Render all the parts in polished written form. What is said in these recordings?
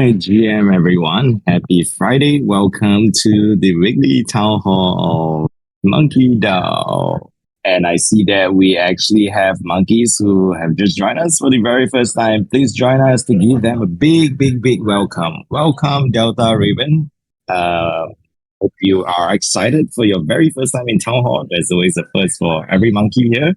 Hi, GM everyone. Happy Friday. Welcome to the weekly town hall of MonkeDAO. And I see that we actually have monkeys who have just joined us for the very first time. Please join us to give them a big, big, big welcome. Welcome, Delta Raven. Uh, Hope you are excited for your very first time in town hall. There's always a first for every monkey here.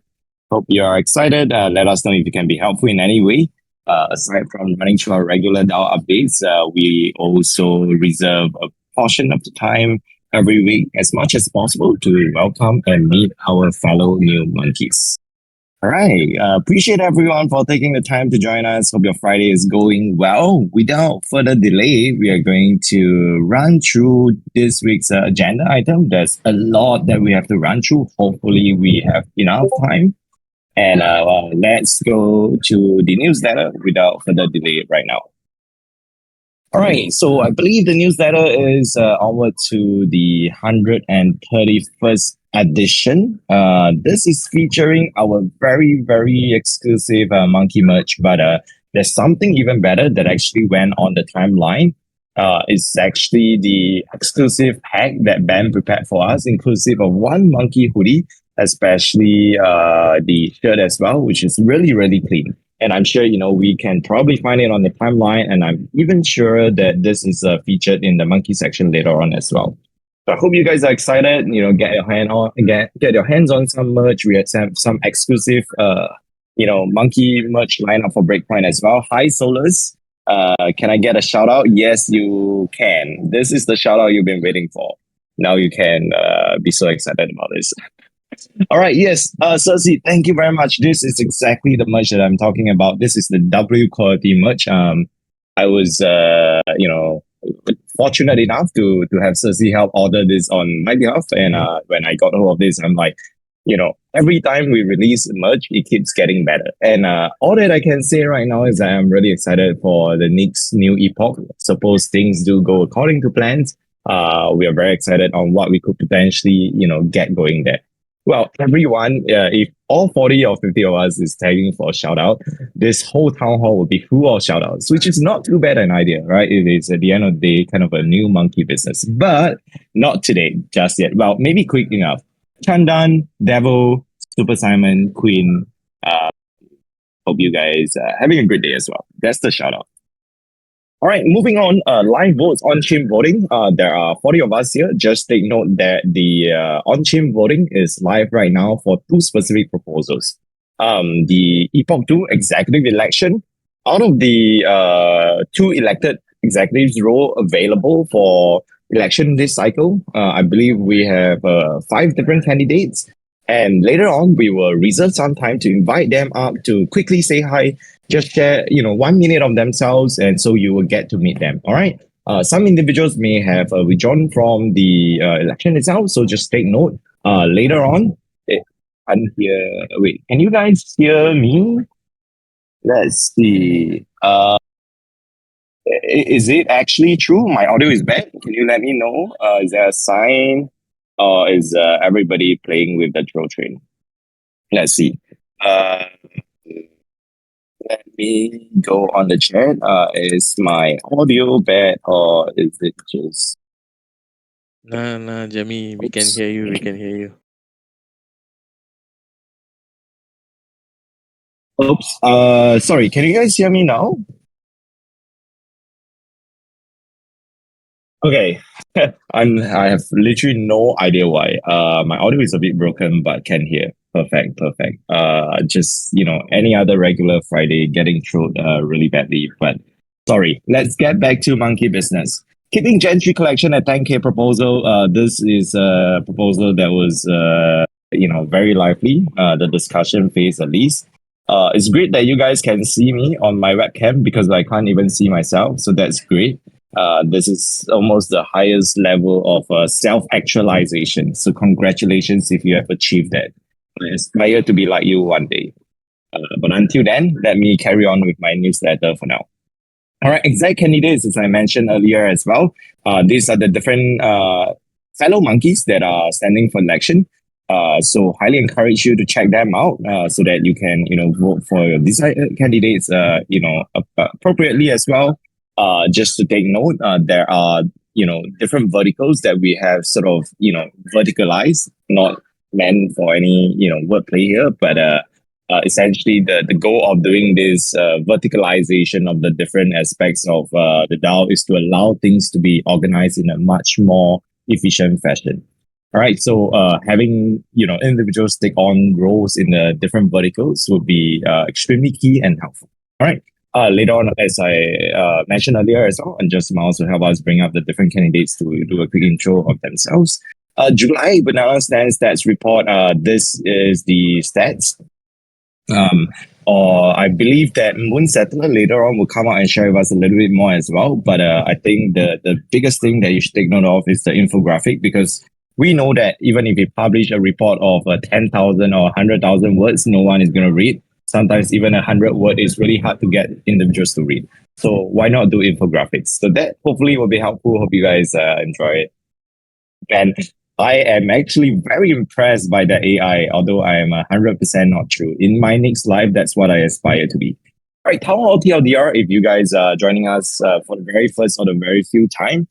Hope you are excited. Let us know if you can be helpful in any way. Aside from running through our regular DAO updates, we also reserve a portion of the time every week as much as possible to welcome and meet our fellow new monkeys. All right. Appreciate everyone for taking the time to join us. Hope your Friday is going well. Without further delay, we are going to run through this week's agenda item. There's a lot that we have to run through. Hopefully, we have enough time. And let's go to the newsletter without further delay right now. All right, so I believe the newsletter is onward to the 131st edition. This is featuring our very, very exclusive monkey merch, but there's something even better that actually went on the timeline. It's actually the exclusive pack that Ben prepared for us, inclusive of one monkey hoodie, especially the shirt as well, which is really, really clean. And I'm sure, we can probably find it on the timeline. And I'm even sure that this is featured in the monkey section later on as well. So I hope you guys are excited. Get your hands on some merch. We have some exclusive, monkey merch lineup for Breakpoint as well. Hi, Solus. Can I get a shout out? Yes, you can. This is the shout out you've been waiting for. Now you can be so excited about this. All right, yes, Cersei, thank you very much. This is exactly the merch that I'm talking about. This is the W quality merch. I was, fortunate enough to have Cersei help order this on my behalf. And when I got hold of this, I'm like, every time we release merch, it keeps getting better. And all that I can say right now is that I'm really excited for the next new epoch. Suppose things do go according to plans. We are very excited on what we could potentially, get going there. Well, everyone, if all 40 or 50 of us is tagging for a shout out, this whole town hall will be full of shout outs, which is not too bad an idea, right? It is at the end of the day kind of a new monkey business, but not today, just yet. Well, maybe quick enough. Chandan, Devil, Super Simon, Queen, hope you guys are having a good day as well. That's the shout out. All right, moving on. Live votes on-chain voting. There are 40 of us here. Just take note that the on-chain voting is live right now for two specific proposals. The Epoch 2 executive election. Out of the two elected executives role available for election this cycle, I believe we have 5 different candidates. And later on, we will reserve some time to invite them up to quickly say hi, just share, 1 minute of themselves, and so you will get to meet them. All right. Some individuals may have withdrawn from the election itself, so just take note. Later on, I'm here. Wait, can you guys hear me? Let's see. Is it actually true? My audio is bad. Can you let me know? Is there a sign, or is everybody playing with the troll train? Let's see. Let me go on the chat. Is my audio bad, or is it just... Nah, Jamie, we can Oops. hear you. We can hear you. Oops. Sorry. Can you guys hear me now? Okay. I have literally no idea why. My audio is a bit broken, but can hear. Perfect. Just any other regular Friday getting through really badly. But sorry. Let's get back to monkey business. Keeping Gentry collection at 10K proposal. This is a proposal that was very lively. The discussion phase at least. It's great that you guys can see me on my webcam because I can't even see myself. So that's great. This is almost the highest level of self-actualization. So congratulations if you have achieved that. I aspire to be like you one day. But until then, let me carry on with my newsletter for now. All right, exact candidates, as I mentioned earlier as well. These are the different fellow monkeys that are standing for election. So highly encourage you to check them out so that you can, vote for your desired candidates, appropriately as well. Just to take note, there are different verticals that we have sort of verticalized, not meant for any wordplay here, but essentially the goal of doing this verticalization of the different aspects of the DAO is to allow things to be organized in a much more efficient fashion. All right, so having individuals take on roles in the different verticals would be extremely key and helpful. All right. Later on, as I mentioned earlier as well, and just Miles will help us bring up the different candidates to do a quick intro of themselves. July Banana Stand Stats Report. This is the stats. Um, or I believe that Moon Settler later on will come out and share with us a little bit more as well. But I think the biggest thing that you should take note of is the infographic, because we know that even if we publish a report of 10,000 or 100,000 words, no one is going to read. Sometimes even 100 word is really hard to get individuals to read. So why not do infographics? So that hopefully will be helpful. Hope you guys enjoy it. And I am actually very impressed by the AI, although I am 100% not true. In my next life, that's what I aspire to be. All right, Town Hall TLDR, if you guys are joining us for the very first or the very few time,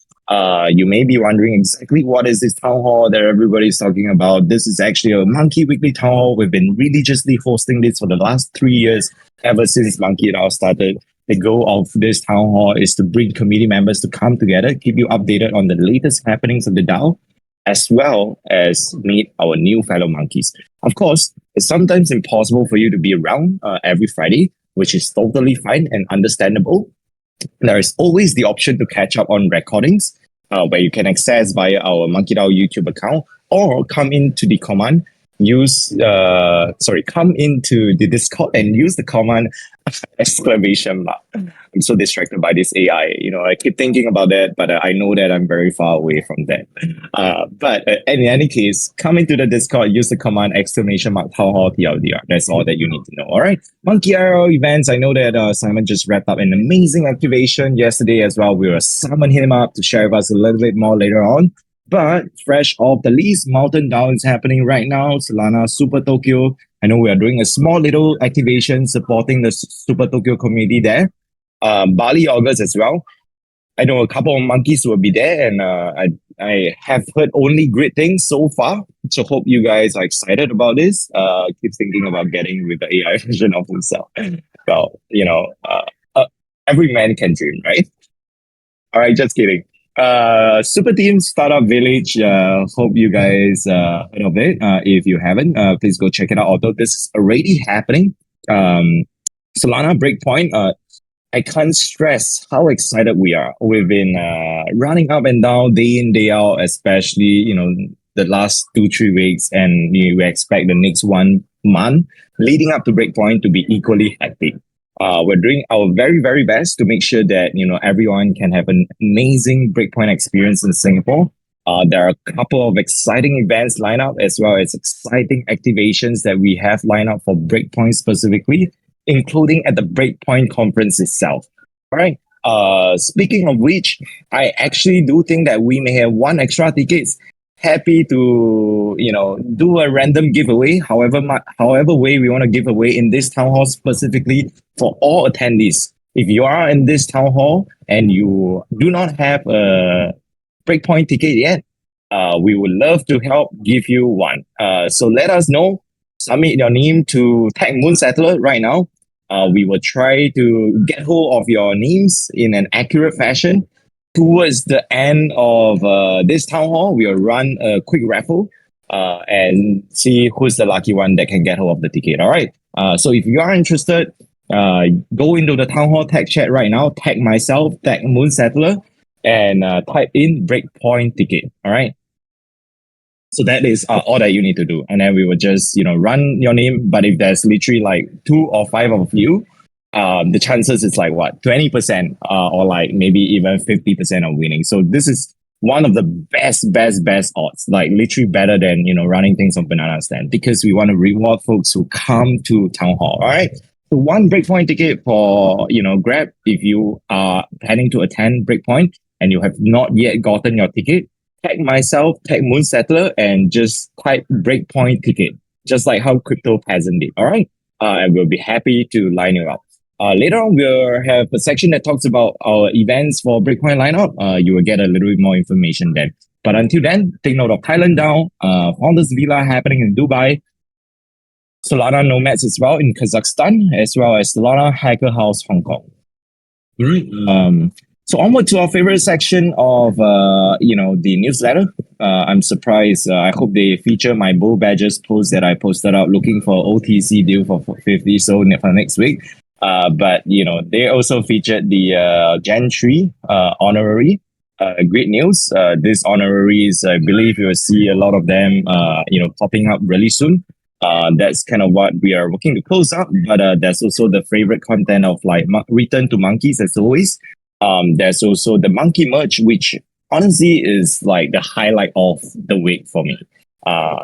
you may be wondering exactly what is this Town Hall that everybody's talking about. This is actually a Monkey Weekly Town Hall. We've been religiously hosting this for the last 3 years, ever since MonkeDAO started. The goal of this town hall is to bring community members to come together, keep you updated on the latest happenings of the DAO, as well as meet our new fellow monkeys. Of course, it's sometimes impossible for you to be around every Friday, which is totally fine and understandable. There is always the option to catch up on recordings, where you can access via our MonkeDAO YouTube account, or come into the command, come into the Discord and use the command exclamation mark. I'm so distracted by this AI. I keep thinking about that, but I know that I'm very far away from that. But in any case, come into the Discord, use the command exclamation mark Town Hall TLDR. That's all that you need to know. All right. Monkey Arrow events. I know that Simon just wrapped up an amazing activation yesterday as well. We will summon him up to share with us a little bit more later on. But fresh off the list, Mountain Down is happening right now. Solana Super Tokyo. I know we are doing a small little activation supporting the Super Tokyo community there. Bali August as well. I know a couple of monkeys will be there, and I have heard only great things so far. So hope you guys are excited about this. Keep thinking about getting with the AI version of himself. Well, every man can dream, right? All right, just kidding. Super Team Startup Village. Hope you guys heard of it. If you haven't, please go check it out. Although this is already happening. Solana Breakpoint. I can't stress how excited we are. We've been running up and down day in, day out, especially, the last 2-3 weeks, and we expect the next 1 month leading up to Breakpoint to be equally hectic. We're doing our very, very best to make sure that, everyone can have an amazing Breakpoint experience in Singapore. There are a couple of exciting events lined up, as well as exciting activations that we have lined up for Breakpoint specifically, including at the Breakpoint conference itself. All right. Speaking of which, I actually do think that we may have one extra tickets. Happy to do a random giveaway, however way we want to give away in this town hall specifically for all attendees. If you are in this town hall and you do not have a Breakpoint ticket yet, we would love to help give you one. So let us know. Submit your name to Tag Moon Settler right now. We will try to get hold of your names in an accurate fashion. Towards the end of this town hall, we will run a quick raffle and see who's the lucky one that can get hold of the ticket. All right. So if you are interested, go into the town hall tag chat right now, tag myself, tag Moon Settler, and type in Breakpoint ticket. All right. So that is all that you need to do. And then we will just, run your name. But if there's literally like 2 or 5 of you, the chances is like what, 20% or like maybe even 50% of winning. So this is one of the best odds, like literally better than, running things on Banana Stand, because we want to reward folks who come to Town Hall. All right. So one Breakpoint ticket for, grab if you are planning to attend Breakpoint and you have not yet gotten your ticket. Tag myself, tag Moon Settler, and just type Breakpoint ticket, just like how Crypto Peasant did. All right. And we'll be happy to line you up. Later on, we'll have a section that talks about our events for Bitcoin lineup. You will get a little bit more information then. But until then, take note of Thailand DAO, Founders Villa happening in Dubai, Solana Nomads as well in Kazakhstan, as well as Solana Hacker House Hong Kong. All right. So onward to our favorite section of the newsletter. I'm surprised. I hope they feature my Bull Badgers post that I posted out looking for OTC deal for 50 so for next week. But they also featured the Gen 3 honorary. Great news. These honoraries, I believe you will see a lot of them popping up really soon. That's kind of what we are working to close up. But there's also the favorite content of like Return to Monkeys as always. There's also the Monkey merch, which honestly is like the highlight of the week for me.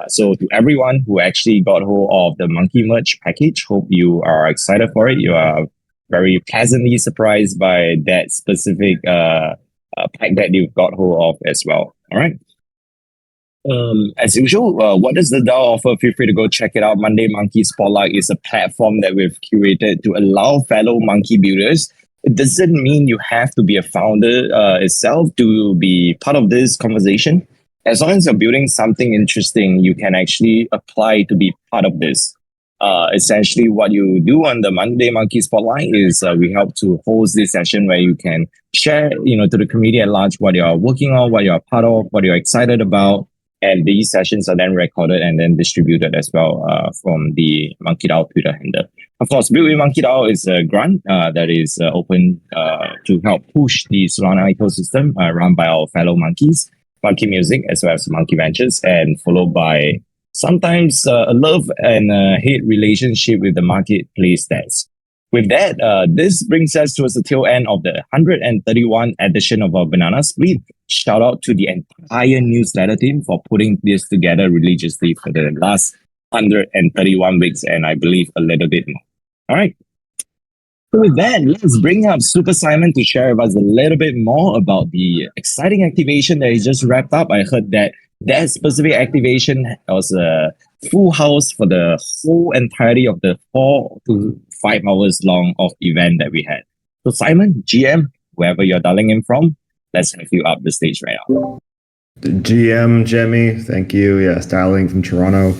So to everyone who actually got hold of the Monkey merch package, hope you are excited for it. You are very pleasantly surprised by that specific pack that you got hold of as well. All right. As usual, what does the DAO offer? Feel free to go check it out. Monday Monkey Spotlight is a platform that we've curated to allow fellow monkey builders. It doesn't mean you have to be a founder itself to be part of this conversation. As long as you're building something interesting, you can actually apply to be part of this. Essentially, what you do on the Monday Monkey Spotlight is we help to host this session where you can share, to the community at large what you're working on, what you're part of, what you're excited about. And these sessions are then recorded and then distributed as well from the MonkeDAO Twitter handle. Of course, Build with MonkeDAO is a grant that is open to help push the Solana ecosystem run by our fellow monkeys, Monkey Music, as well as Monkey Ventures, and followed by sometimes a love and hate relationship with the marketplace stats. With that, this brings us towards the tail end of the 131 edition of our Banana Split. Shout out to the entire newsletter team for putting this together religiously for the last 131 weeks, and I believe a little bit more. All right. So with that, let's bring up Super Simon to share with us a little bit more about the exciting activation that he just wrapped up. I heard that specific activation was a full house for the whole entirety of the 4 to 5 hours long of event that we had. So Simon, GM, wherever you're dialing in from, let's have you up the stage right now. GM, Jemmy, thank you. Yes, dialing from Toronto.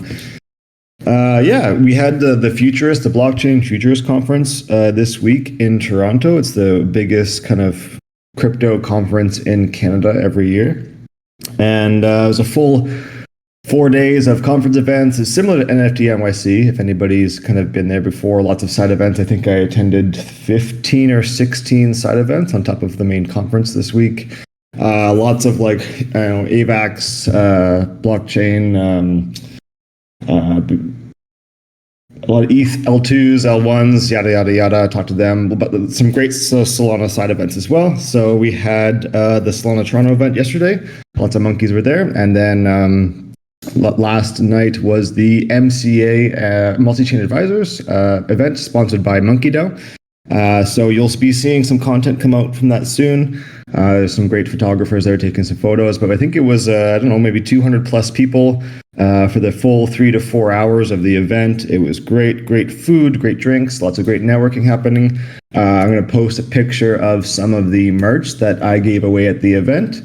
We had the Futurist, the Blockchain Futurist Conference this week in Toronto. It's the biggest kind of crypto conference in Canada every year. And it was a full 4 days of conference events. It's similar to NFT NYC, if anybody's kind of been there before. Lots of side events. I think I attended 15 or 16 side events on top of the main conference this week. Lots of AVAX, blockchain, a lot of ETH L2s, L1s, yada, yada, yada. Talked to them, but some great Solana side events as well. So we had the Solana Toronto event yesterday. Lots of monkeys were there. And then last night was the MCA Multi-Chain Advisors event sponsored by MonkeDAO. So you'll be seeing some content come out from that soon. There's some great photographers there taking some photos, but I think it was, maybe 200 plus people for the full 3 to 4 hours of the event. It was great food, great drinks, lots of great networking happening. I'm going to post a picture of some of the merch that I gave away at the event.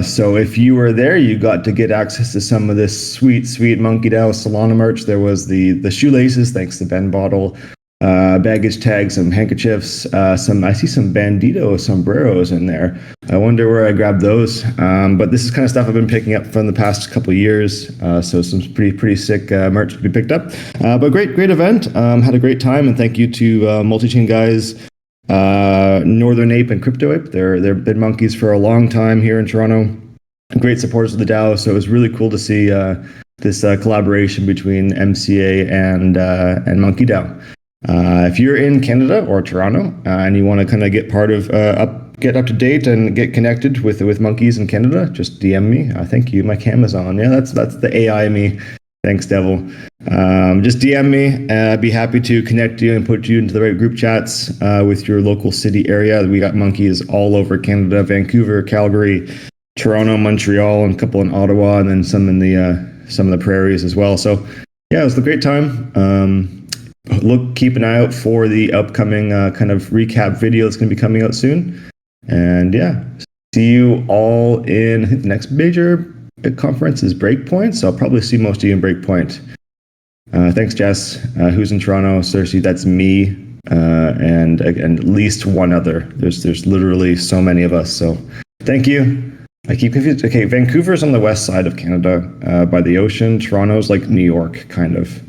So if you were there, you got to get access to some of this sweet MonkeDAO Solana merch. There was the shoelaces, thanks to Ben Bottle, baggage tags, some handkerchiefs, I see some Bandito sombreros in there. I wonder where I grabbed those. But this is kind of stuff I've been picking up from the past couple of years. So some pretty sick merch to be picked up. But great event. Had a great time, and thank you to Multi-Chain guys, Northern Ape and Crypto Ape. They've been monkeys for a long time here in Toronto. Great supporters of the DAO. So it was really cool to see this collaboration between MCA and MonkeDAO. If you're in Canada or Toronto and you want to kind of get part of get up to date and get connected with monkeys in Canada, just DM me. Thank you. My cam is on. Yeah, that's the AI me. Thanks, Devil. Just DM me. I'd be happy to connect you and put you into the right group chats with your local city area. We got monkeys all over Canada: Vancouver, Calgary, Toronto, Montreal, and a couple in Ottawa, and then some in some of the prairies as well. So yeah, it was a great time. keep an eye out for the upcoming kind of recap video that's going to be coming out soon. And yeah, see you all in, I think the next major conference is Breakpoint, so I'll probably see most of you in Breakpoint. Thanks, Jess. Who's in Toronto? Cersei, that's me, and at least one other. There's literally so many of us. So thank you. I keep confused. Okay, Vancouver's on the west side of Canada, by the ocean. Toronto's like New York, kind of.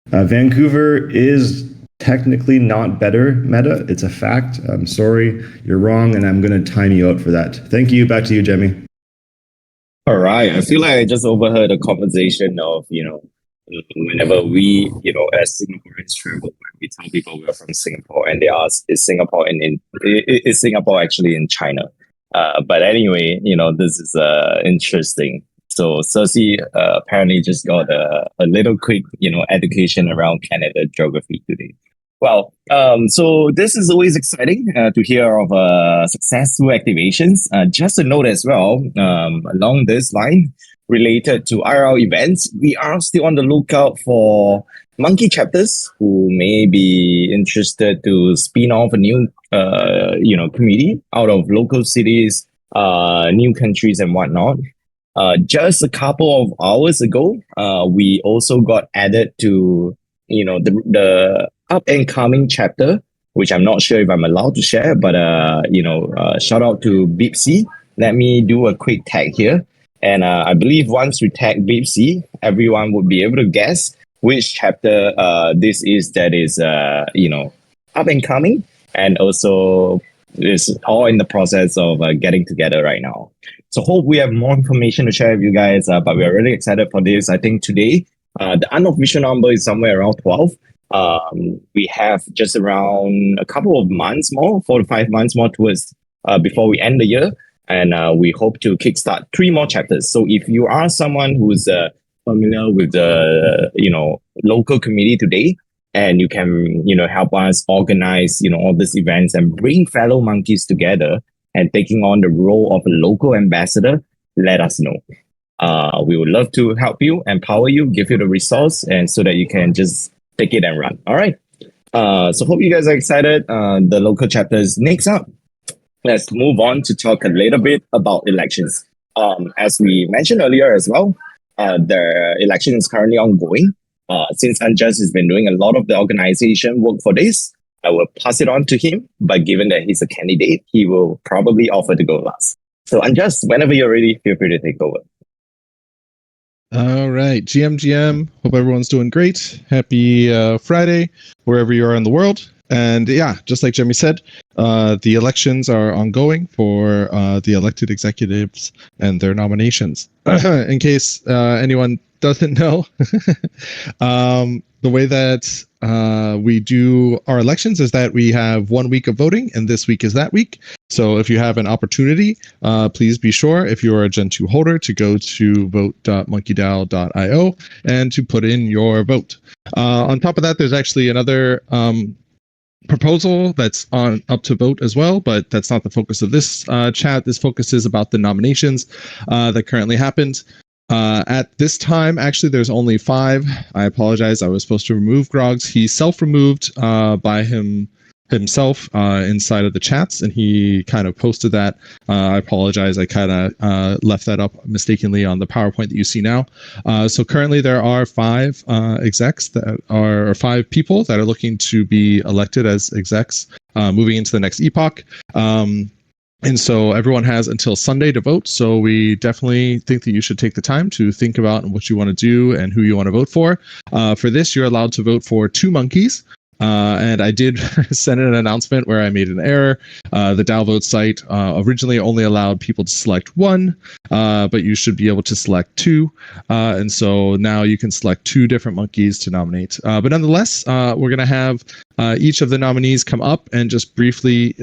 Vancouver is technically not better meta. It's a fact. I'm sorry, you're wrong, and I'm going to time you out for that. Thank you. Back to you, Jemmy. All right. I feel like I just overheard a conversation of, whenever we, as Singaporeans travel, we tell people we're from Singapore and they ask, is Singapore is Singapore actually in China? But anyway, this is interesting. So Cersei apparently just got a little quick, education around Canada geography today. Well, so this is always exciting to hear of successful activations. Just a note as well, along this line, related to IRL events, we are still on the lookout for monkey chapters who may be interested to spin off a new, community out of local cities, new countries and whatnot. Just a couple of hours ago, we also got added to, the up and coming chapter, which I'm not sure if I'm allowed to share, but shout out to Bipsy. Let me do a quick tag here. And I believe once we tag Bipsy, everyone would be able to guess which chapter this is that is up and coming, and also is all in the process of getting together right now. So hope we have more information to share with you guys, but we're really excited for this. I think today the unofficial number is somewhere around 12. We have just around a couple of months more, 4 to 5 months more towards before we end the year. And we hope to kickstart 3 more chapters. So if you are someone who's familiar with the local community today, and you can help us organize all these events and bring fellow monkeys together and taking on the role of a local ambassador, let us know. We would love to help you, empower you, give you the resource, and so that you can just take it and run. All right. So hope you guys are excited. The local chapters next up. Let's move on to talk a little bit about elections. As we mentioned earlier as well, the election is currently ongoing. Since Anjas has been doing a lot of the organization work for this, I will pass it on to him. But given that he's a candidate, he will probably offer to go last. So Anjas, whenever you're ready, feel free to take over. All right, GM. Hope everyone's doing great. Happy Friday, wherever you are in the world. And yeah, just like Jemmy said, the elections are ongoing for the elected executives and their nominations. In case anyone doesn't know, the way that we do our elections is that we have 1 week of voting, and this week is that week. So if you have an opportunity, please be sure, if you are a Gen 2 holder, to go to vote.monkedao.io and to put in your vote. On top of that, there's actually another proposal that's up to vote as well, but that's not the focus of this chat. This focus is about the nominations that currently happened. At this time, actually, there's only 5. I apologize. I was supposed to remove Groggs. He self-removed by himself inside of the chats, and he kind of posted that. I apologize. I kind of left that up mistakenly on the PowerPoint that you see now. So currently there are 5 execs that are, or 5 people that are looking to be elected as execs moving into the next epoch. And so everyone has until Sunday to vote. So we definitely think that you should take the time to think about what you want to do and who you want to vote for. For this, you're allowed to vote for 2 monkeys. And I did send an announcement where I made an error. The downvote site originally only allowed people to select 1, but you should be able to select 2. And so now you can select 2 different monkeys to nominate. But nonetheless, we're going to have each of the nominees come up and just briefly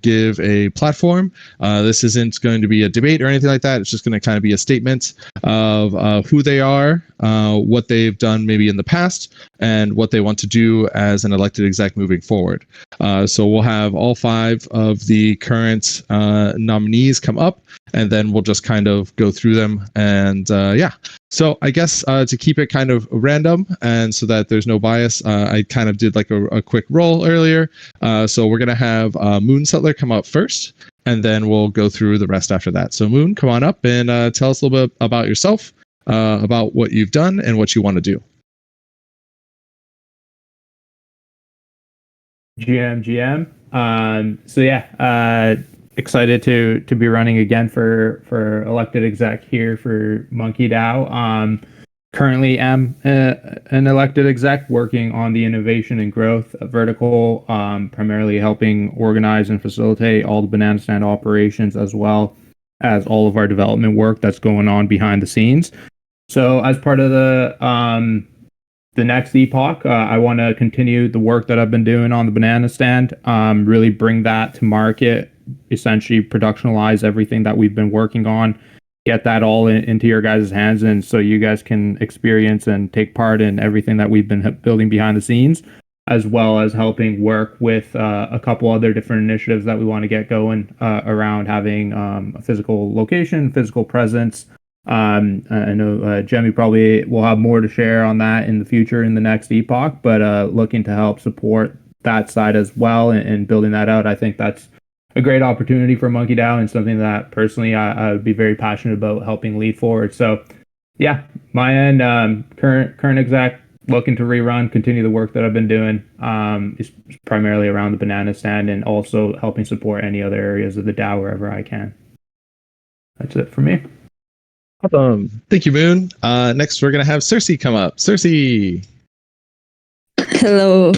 give a platform. This isn't going to be a debate or anything like that. It's just going to kind of be a statement of who they are, what they've done maybe in the past, and what they want to do as an elected exec moving forward. So we'll have all 5 of the current nominees come up, and then we'll just kind of go through them. And yeah, so I guess to keep it kind of random and so that there's no bias, I kind of did like a quick roll earlier. So we're going to have Moon Settler come up first, and then we'll go through the rest after that. So Moon, come on up and tell us a little bit about yourself, about what you've done and what you want to do. GM. So yeah, excited to be running again for elected exec here for MonkeDAO. Currently am an elected exec working on the innovation and growth vertical, primarily helping organize and facilitate all the banana stand operations as well as all of our development work that's going on behind the scenes. So as part of the next epoch, I want to continue the work that I've been doing on the banana stand, really bring that to market, essentially productionalize everything that we've been working on, get that all into your guys' hands, and so you guys can experience and take part in everything that we've been building behind the scenes, as well as helping work with a couple other different initiatives that we want to get going around having a physical location, physical presence. I know Jemmy probably will have more to share on that in the future in the next epoch, but looking to help support that side as well and building that out. I think that's a great opportunity for MonkeDAO and something that personally I would be very passionate about helping lead forward. So yeah, my end, current exec, looking to rerun, continue the work that I've been doing, is primarily around the banana stand and also helping support any other areas of the DAO wherever I can. That's it for me. Awesome. Thank you, Moon. Next, we're going to have Cersei come up. Cersei. Hello.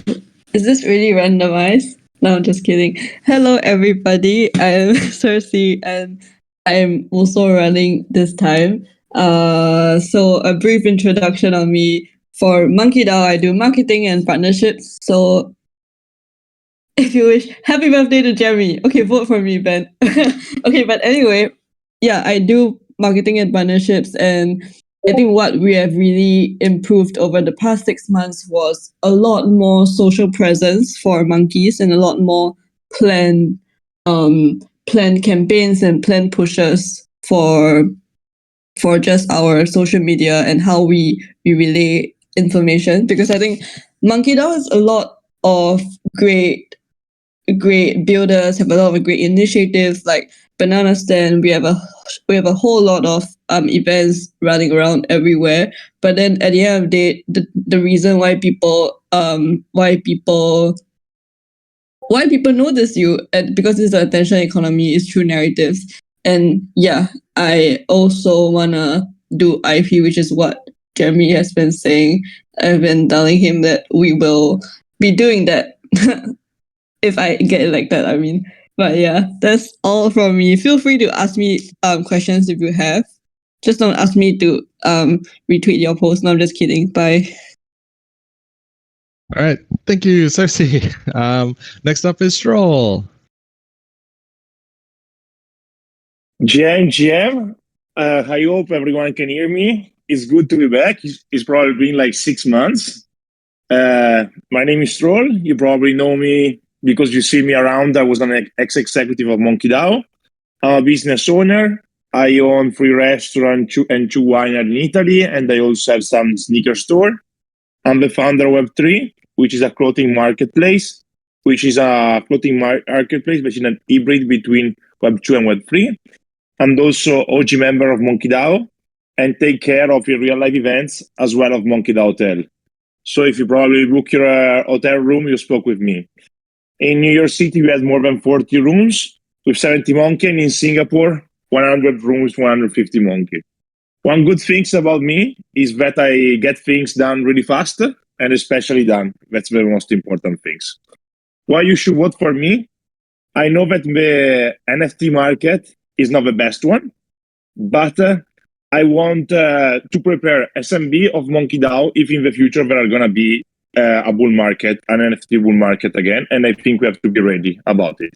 Is this really randomized? No, I'm just kidding. Hello, everybody. I'm Cersei, and I'm also running this time. So a brief introduction on me. For MonkeDAO, I do marketing and partnerships. So if you wish, happy birthday to Jeremy. Okay, vote for me, Ben. Okay, but anyway, yeah, I do marketing and partnerships, and I think what we have really improved over the past 6 months was a lot more social presence for monkeys and a lot more planned campaigns and planned pushes for just our social media and how we relay information. Because I think MonkeDAO has a lot of great builders, have a lot of great initiatives like Banana Stand. We have a whole lot of events running around everywhere. But then at the end of the day, the reason why people notice you, and because it's the attention economy, is through narratives. And yeah, I also wanna do IP, which is what Jeremy has been saying. I've been telling him that we will be doing that. If I get elected, I mean. But yeah, that's all from me. Feel free to ask me questions if you have. Just don't ask me to retweet your post. No, I'm just kidding. Bye. All right. Thank you, Cersei. Next up is Stroll. GM, I hope everyone can hear me. It's good to be back. It's probably been like 6 months. My name is Stroll. You probably know me because you see me around. I was an ex-executive of MonkeDAO. I'm a business owner. I own 3 restaurants and 2 wineries in Italy, and I also have some sneaker store. I'm the founder of Web3, which is a clothing marketplace, which is a clothing marketplace, which is an hybrid between Web2 and Web3. I'm also OG member of MonkeDAO and take care of your real-life events as well as MonkeDAO Hotel. So if you probably book your hotel room, you spoke with me. In New York City, we have more than 40 rooms with 70 monkeys, and in Singapore, 100 rooms, 150 monkeys. One good thing about me is that I get things done really fast, and especially done. That's the most important things. Why you should vote for me? I know that the NFT market is not the best one, but I want to prepare SMB of MonkeDAO if in the future there are going to be a bull market, an NFT bull market again, and I think we have to be ready about it.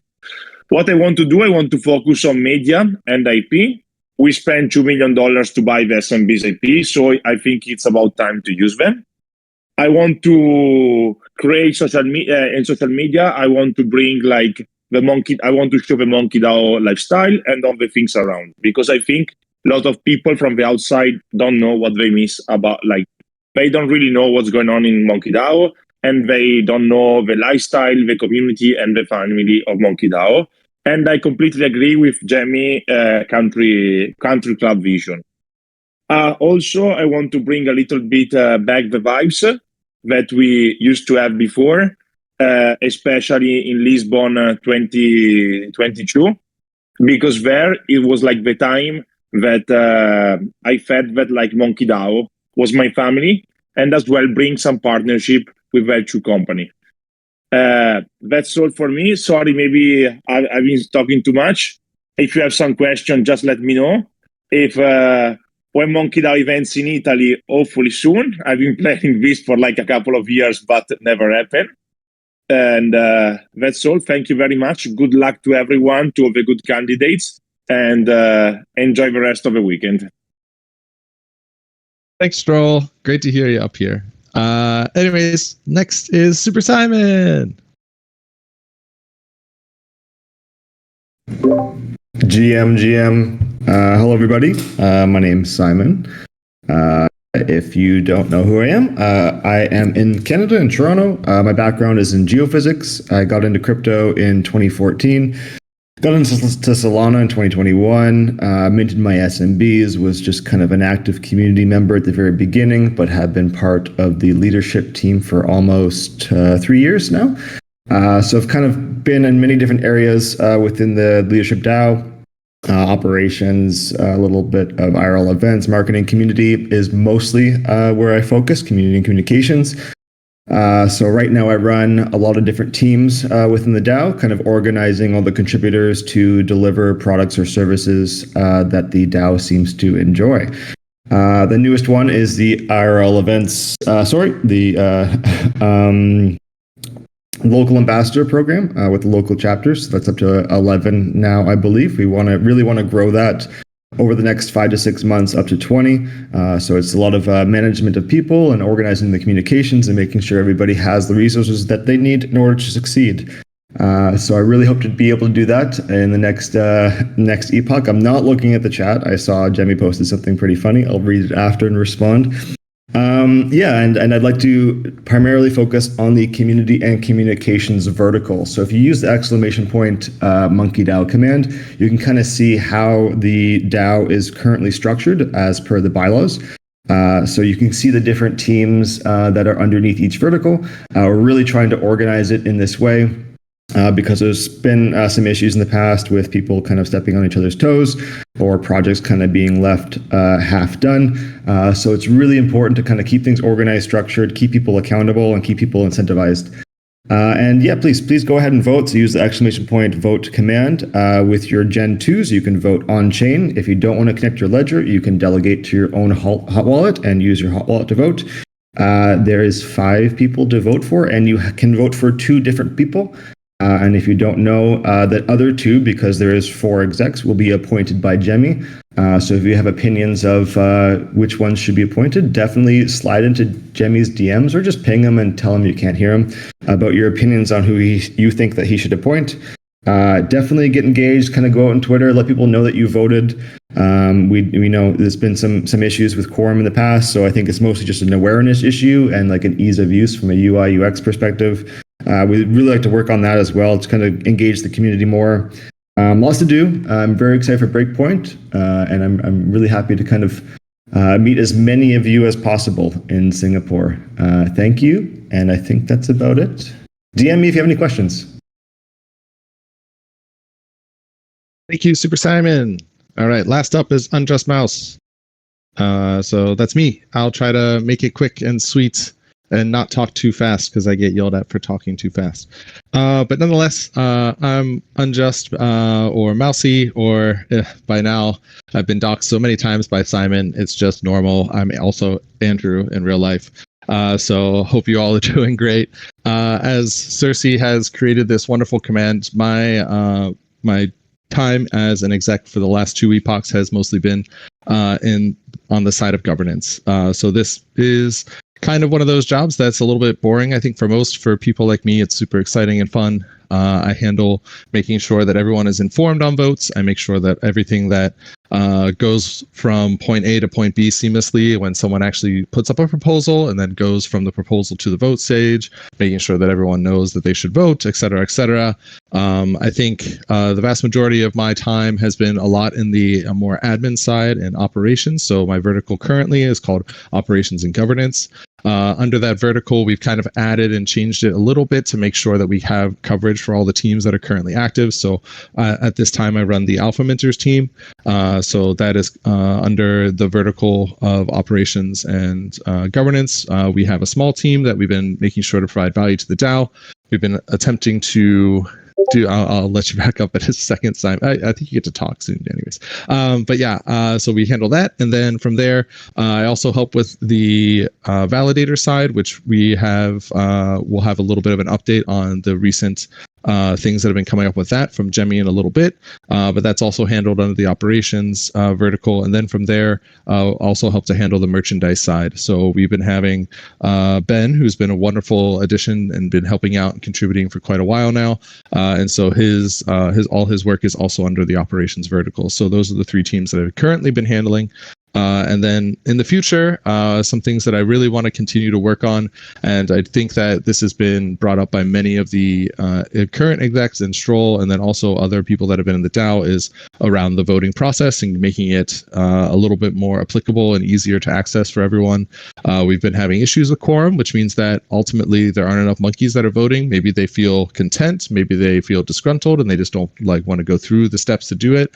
What I want to do, I want to focus on media and IP. We spent $2 million to buy the SMB's IP, so I think it's about time to use them. I want to create social media. In social media, I want to bring like I want to show the MonkeDAO lifestyle and all the things around, because I think a lot of people from the outside don't know what they miss about, like, they don't really know what's going on in MonkeDAO, and they don't know the lifestyle, the community, and the family of MonkeDAO. And I completely agree with Jamie, country club vision. Also, I want to bring a little bit back the vibes that we used to have before, especially in Lisbon 2022, because there it was like the time that I felt that like MonkeDAO was my family, and as well bring some partnership with Virtue Company. That's all for me. Sorry, maybe I've been talking too much. If you have some question, just let me know. If when MonkeDAO events in Italy, hopefully soon. I've been planning this for like a couple of years, but never happened. And that's all. Thank you very much. Good luck to everyone, to all the good candidates, and enjoy the rest of the weekend. Thanks, Stroll. Great to hear you up here. Anyways, next is Super Simon. GM. Hello, everybody. My name's Simon. If you don't know who I am in Canada, in Toronto. My background is in geophysics. I got into crypto in 2014. Got into Solana in 2021. Minted my SMBs, was just kind of an active community member at the very beginning, but have been part of the leadership team for almost 3 years now. So I've kind of been in many different areas within the leadership DAO. Operations, a little bit of IRL events, marketing, community is mostly where I focus, community and communications. So right now I run a lot of different teams within the DAO, kind of organizing all the contributors to deliver products or services that the DAO seems to enjoy. The newest one is the IRL events, local ambassador program with the local chapters. So that's up to 11 now, I believe. We really want to grow that over the next 5 to 6 months up to 20. So it's a lot of management of people and organizing the communications and making sure everybody has the resources that they need in order to succeed. So I really hope to be able to do that in the next epoch. I'm not looking at the chat. I saw Jemmy posted something pretty funny. I'll read it after and respond. And I'd like to primarily focus on the community and communications vertical. So if you use the exclamation point MonkeDAO command, you can kind of see how the DAO is currently structured as per the bylaws. So you can see the different teams that are underneath each vertical. We're really trying to organize it in this way. Because there's been some issues in the past with people kind of stepping on each other's toes or projects kind of being left half done. So it's really important to kind of keep things organized, structured, keep people accountable, and keep people incentivized. Please go ahead and vote. So use the exclamation point vote command with your Gen 2s. You can vote on chain. If you don't want to connect your ledger, you can delegate to your own hot wallet and use your hot wallet to vote. There is 5 people to vote for, and you can vote for 2 different people. And if you don't know, that other 2, because there is 4 execs, will be appointed by Jemmy. So if you have opinions of which ones should be appointed, definitely slide into Jemmy's DMs or just ping him and tell him you can't hear him about your opinions on who you think that he should appoint. Definitely get engaged, kind of go out on Twitter, let people know that you voted. We know there's been some issues with quorum in the past, so I think it's mostly just an awareness issue and like an ease of use from a UI UX perspective. We'd really like to work on that as well to kind of engage the community more. Lots to do. I'm very excited for Breakpoint, and I'm really happy to kind of meet as many of you as possible in Singapore. Thank you, and I think that's about it. DM me if you have any questions. Thank you, Super Simon. All right, last up is Unjust Mouse. So that's me. I'll try to make it quick and sweet and not talk too fast because I get yelled at for talking too fast. But nonetheless, I'm Unjust or Mousy, or by now I've been doxxed so many times by Simon, it's just normal. I'm also Andrew in real life. So hope you all are doing great. As Cersei has created this wonderful command, my time as an exec for the last 2 epochs has mostly been on the side of governance. So this is kind of one of those jobs that's a little bit boring, I think, for most. For people like me, it's super exciting and fun. I handle making sure that everyone is informed on votes. I make sure that everything that goes from point A to point B seamlessly when someone actually puts up a proposal, and then goes from the proposal to the vote stage, making sure that everyone knows that they should vote, et cetera, et cetera. I think the vast majority of my time has been a lot in the more admin side and operations. So my vertical currently is called Operations and Governance. Under that vertical, we've kind of added and changed it a little bit to make sure that we have coverage for all the teams that are currently active. So at this time, I run the Alpha Minters team. So that is under the vertical of operations and governance. We have a small team that we've been making sure to provide value to the DAO. We've been attempting to I'll let you back up at a second time. I think you get to talk soon anyways. But yeah, so we handle that. And then from there, I also help with the validator side, which we have, we'll have a little bit of an update on the recent things that have been coming up with that from Jemmy in a little bit, but that's also handled under the operations vertical. And then from there, also help to handle the merchandise side. So we've been having Ben, who's been a wonderful addition and been helping out and contributing for quite a while now. And so his all his work is also under the operations vertical. So those are the three teams that I've currently been handling. And then in the future, some things that I really want to continue to work on, and I think that this has been brought up by many of the current execs and Stroll, and then also other people that have been in the DAO, is around the voting process and making it a little bit more applicable and easier to access for everyone. We've been having issues with quorum, which means that ultimately there aren't enough monkeys that are voting. Maybe they feel content, maybe they feel disgruntled, and they just don't want to go through the steps to do it.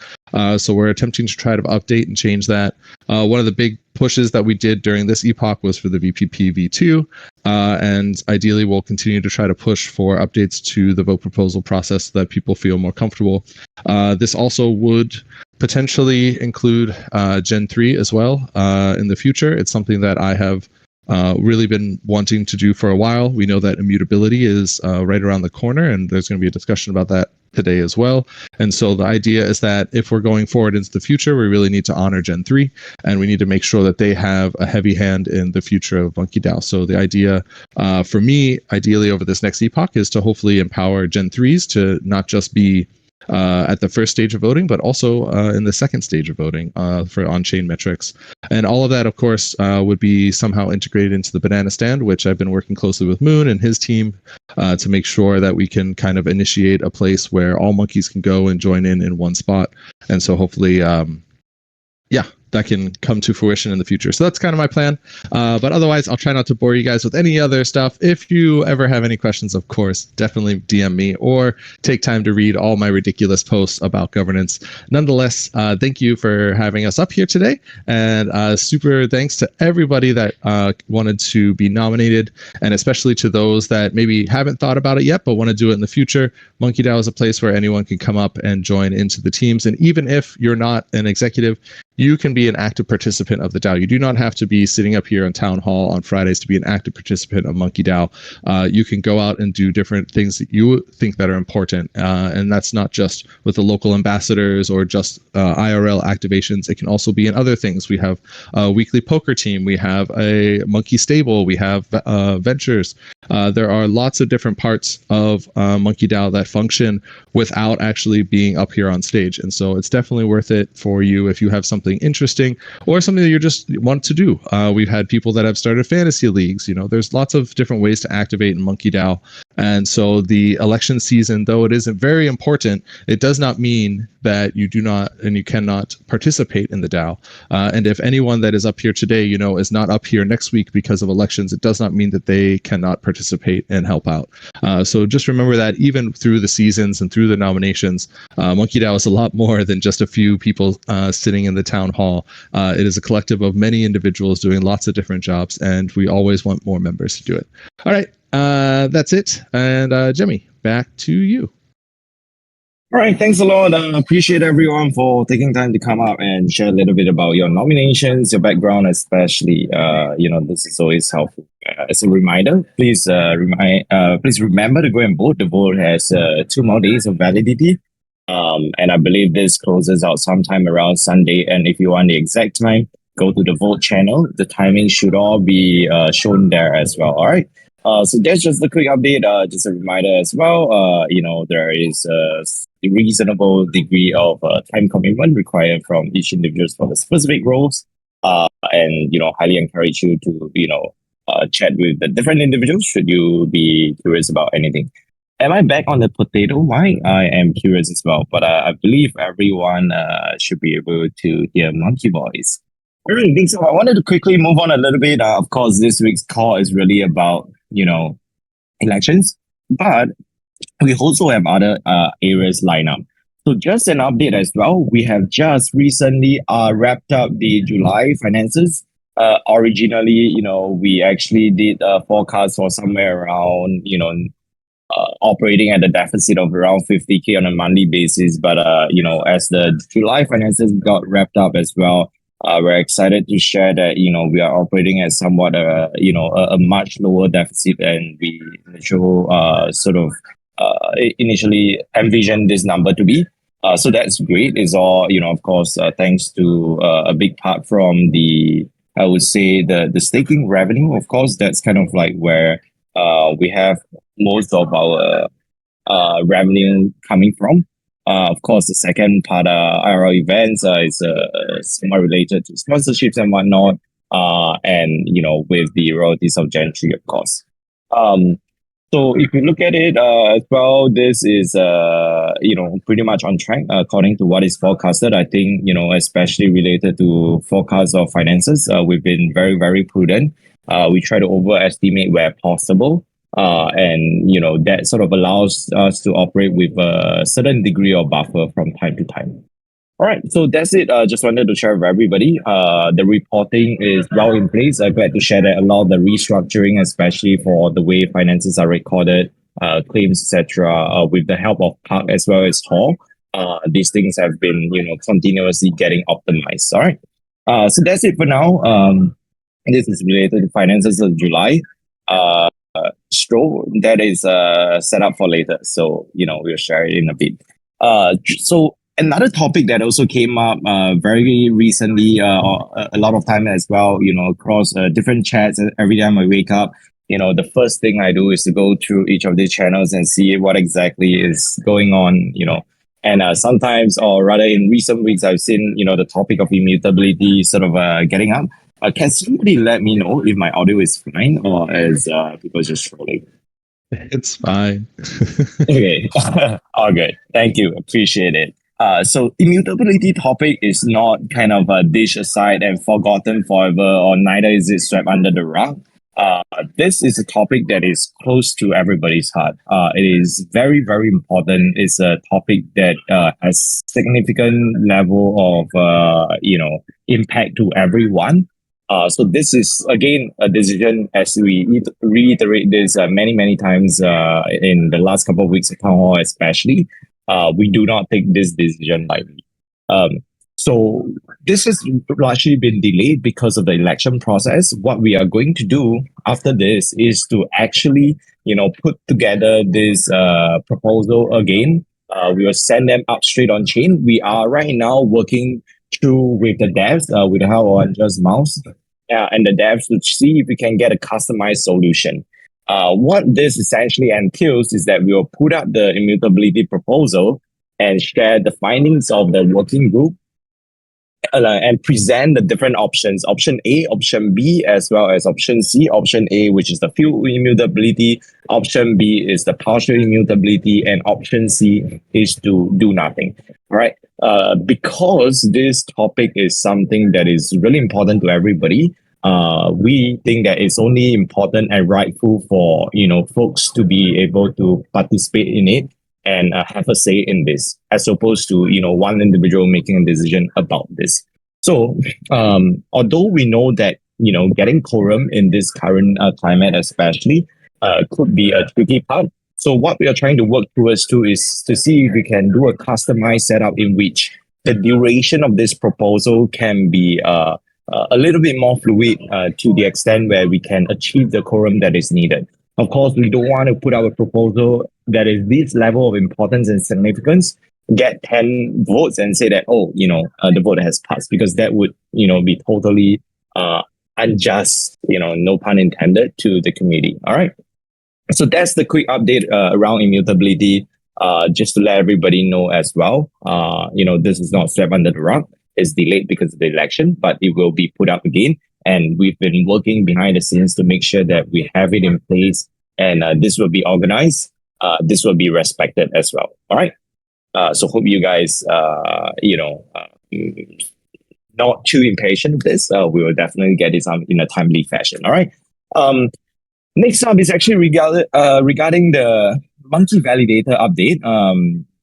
So we're attempting to try to update and change that. One of the big pushes that we did during this epoch was for the VPP v2, and ideally we'll continue to try to push for updates to the vote proposal process so that people feel more comfortable. This also would potentially include Gen 3 as well in the future. It's something that I have really been wanting to do for a while. We know that immutability is right around the corner, and there's going to be a discussion about that today as well. And so the idea is that if we're going forward into the future, we really need to honor Gen 3, and we need to make sure that they have a heavy hand in the future of MonkeDAO. So the idea for me, ideally over this next epoch, is to hopefully empower Gen 3s to not just be at the first stage of voting, but also in the second stage of voting for on-chain metrics. And all of that, of course, would be somehow integrated into the Banana Stand, which I've been working closely with Moon and his team to make sure that we can kind of initiate a place where all monkeys can go and join in one spot. And so hopefully, that can come to fruition in the future. So that's kind of my plan. But otherwise, I'll try not to bore you guys with any other stuff. If you ever have any questions, of course, definitely DM me or take time to read all my ridiculous posts about governance. Nonetheless, thank you for having us up here today. And super thanks to everybody that wanted to be nominated, and especially to those that maybe haven't thought about it yet, but want to do it in the future. MonkeDAO is a place where anyone can come up and join into the teams. And even if you're not an executive, you can be an active participant of the DAO. You do not have to be sitting up here in Town Hall on Fridays to be an active participant of MonkeDAO. You can go out and do different things that you think that are important. And that's not just with the local ambassadors or just IRL activations. It can also be in other things. We have a weekly poker team. We have a monkey stable. We have ventures. There are lots of different parts of MonkeDAO that function without actually being up here on stage. And so it's definitely worth it for you if you have something interesting or something that you just want to do. We've had people that have started fantasy leagues. There's lots of different ways to activate in MonkeDAO. And so the election season, though it isn't very important, it does not mean that you do not and you cannot participate in the DAO. And if anyone that is up here today, is not up here next week because of elections, it does not mean that they cannot participate and help out. So just remember that even through the seasons and through the nominations, MonkeDAO is a lot more than just a few people sitting in the town hall. It is a collective of many individuals doing lots of different jobs, and we always want more members to do it. All right, that's it. And Jemmy, back to you. All right, thanks a lot. Appreciate everyone for taking time to come up and share a little bit about your nominations, your background, especially. This is always helpful. As a reminder, please remember to go and vote. The vote has 2 more days of validity, and I believe this closes out sometime around Sunday. And if you want the exact time, go to the vote channel. The timing should all be shown there as well. All right. So that's just a quick update. Just a reminder as well. There is a reasonable degree of time commitment required from each individual for the specific roles. And highly encourage you to chat with the different individuals should you be curious about anything. Am I back on the potato mic? I am curious as well, but I believe everyone should be able to hear Monkey Voice. I really think so. I wanted to quickly move on a little bit. Of course, this week's call is really about elections, but we also have other areas lined up. So just an update as well. We have just recently wrapped up the July finances. Originally, we actually did a forecast for somewhere around, operating at a deficit of around 50K on a monthly basis. But, as the July finances got wrapped up as well, we're excited to share that, we are operating at somewhat, a much lower deficit than we initially envisioned this number to be. So that's great. It's all, of course, thanks to a big part from I would say the staking revenue. Of course, that's kind of like where we have most of our revenue coming from. Of course, the second part, IRL events, is somewhat related to sponsorships and whatnot, and with the royalties of Gen 3, of course. So if you look at it as well, this is pretty much on track according to what is forecasted. I think especially related to forecasts of finances, we've been very, very prudent. We try to overestimate where possible. And that sort of allows us to operate with a certain degree of buffer from time to time. All right, so that's it. Just wanted to share with everybody. The reporting is well in place. I'm glad to share that a lot of the restructuring, especially for the way finances are recorded, claims, etc., with the help of Park as well as Hall, these things have been continuously getting optimized. All right, so that's it for now. This is related to finances of July. Stroll that is set up for later, so we'll share it in a bit. So another topic that also came up very recently, a lot of time as well, across different chats. Every time I wake up, the first thing I do is to go through each of these channels and see what exactly is going on, and sometimes, or rather in recent weeks, I've seen the topic of immutability sort of getting up. Can somebody let me know if my audio is fine or is people just trolling? It's fine. Okay. All good. Thank you. Appreciate it. So immutability topic is not kind of a dish aside and forgotten forever, or neither is it swept under the rug. This is a topic that is close to everybody's heart. It is very, very important. It's a topic that has significant level of impact to everyone. So this is again a decision, as we reiterate this many, many times in the last couple of weeks of Town Hall especially. We do not take this decision lightly. So this has largely been delayed because of the election process. What we are going to do after this is to actually, put together this proposal again. We will send them up straight on chain. We are right now working through with the devs, with the help of Just Mouse, and the devs to see if we can get a customized solution. What this essentially entails is that we will put up the immutability proposal and share the findings of the working group and present the different options, option A, option B, as well as option C. Option A, which is the full immutability, option B is the partial immutability, and option C is to do nothing. All right. Because this topic is something that is really important to everybody, we think that it's only important and rightful for folks to be able to participate in it and have a say in this, as opposed to one individual making a decision about this. So although we know that getting quorum in this current climate especially could be a tricky part, so what we are trying to work towards is to see if we can do a customized setup in which the duration of this proposal can be a little bit more fluid to the extent where we can achieve the quorum that is needed. Of course, we don't want to put our proposal that is this level of importance and significance get 10 votes and say that, oh, the vote has passed, because that would, be totally unjust, no pun intended, to the committee. All right. So that's the quick update around immutability. Just to let everybody know as well, this is not swept under the rug. It's delayed because of the election, but it will be put up again. And we've been working behind the scenes to make sure that we have it in place, and this will be organized. This will be respected as well. All right. So hope you guys, not too impatient with this. We will definitely get this in a timely fashion. All right. Next up is actually regarding the Monkey Validator update.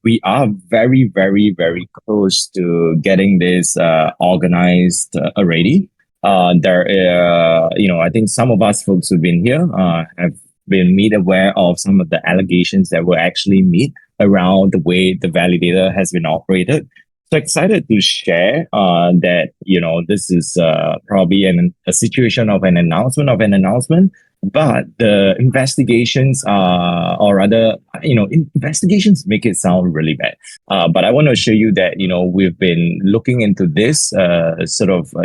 We are very, very, very close to getting this organized already. I think some of us folks who've been here have been made aware of some of the allegations that were actually made around the way the validator has been operated. So excited to share that, this is probably a situation of an announcement, but the investigations or rather, investigations make it sound really bad. But I want to assure you that, we've been looking into this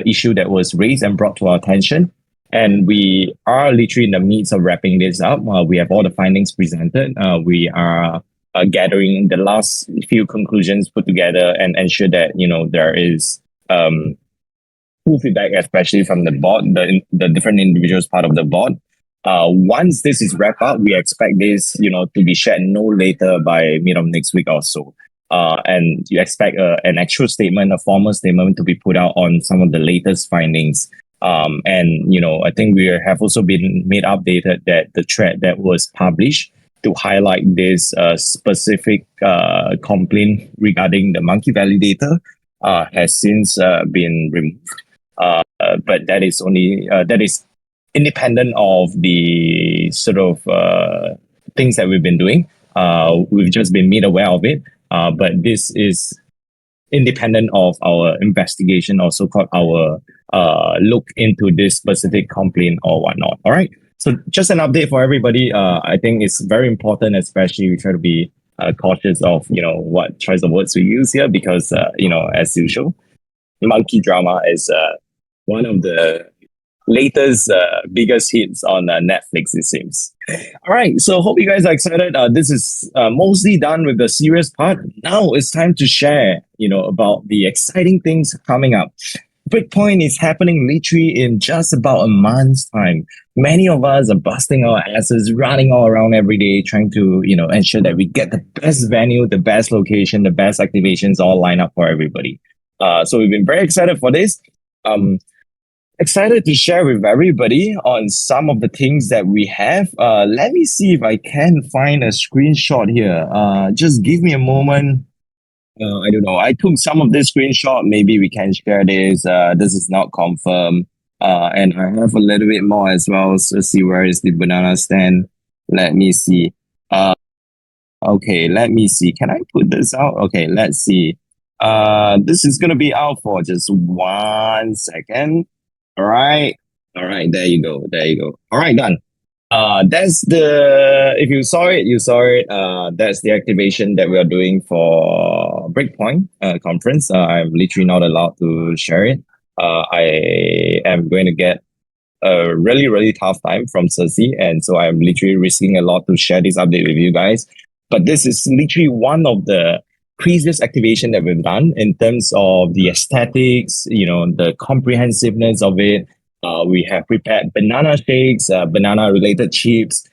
issue that was raised and brought to our attention. And we are literally in the midst of wrapping this up. We have all the findings presented. We are gathering the last few conclusions put together and ensure that, there is full feedback, especially from the board, the different individuals part of the board. Once this is wrapped up, we expect this, to be shared no later by mid of next week or so. And you expect an actual statement, a formal statement, to be put out on some of the latest findings. I think we have also been made updated that the thread that was published to highlight this specific complaint regarding the Monkey Validator has since been removed. But that is independent of the sort of things that we've been doing. We've just been made aware of it. But this is independent of our investigation, or so-called our look into this specific complaint or whatnot. All right. So just an update for everybody. I think it's very important, especially we try to be cautious of, what choice of words we use here, because, as usual, monkey drama is one of the latest biggest hits on Netflix, it seems. All right, so hope you guys are excited. This is mostly done with the serious part. Now it's time to share, about the exciting things coming up. Breakpoint is happening literally in just about a month's time. Many of us are busting our asses, running all around every day, trying to, ensure that we get the best venue, the best location, the best activations all lined up for everybody. So we've been very excited for this. Excited to share with everybody on some of the things that we have. Let me see if I can find a screenshot here. Just give me a moment. I don't know. I took some of this screenshot. Maybe we can share this. This is not confirmed. And I have a little bit more as well. So see, where is the banana stand? Let me see. Okay, let me see. Can I put this out? Okay, let's see. This is gonna be out for just 1 second. All right. There you go. All right, done. That's if you saw it, that's the activation that we are doing for Breakpoint conference. I'm literally not allowed to share it. I am going to get a really, really tough time from Cersei, and so I'm literally risking a lot to share this update with you guys. But this is literally one of the craziest activation that we've done in terms of the aesthetics, the comprehensiveness of it. We have prepared banana shakes, banana related chips.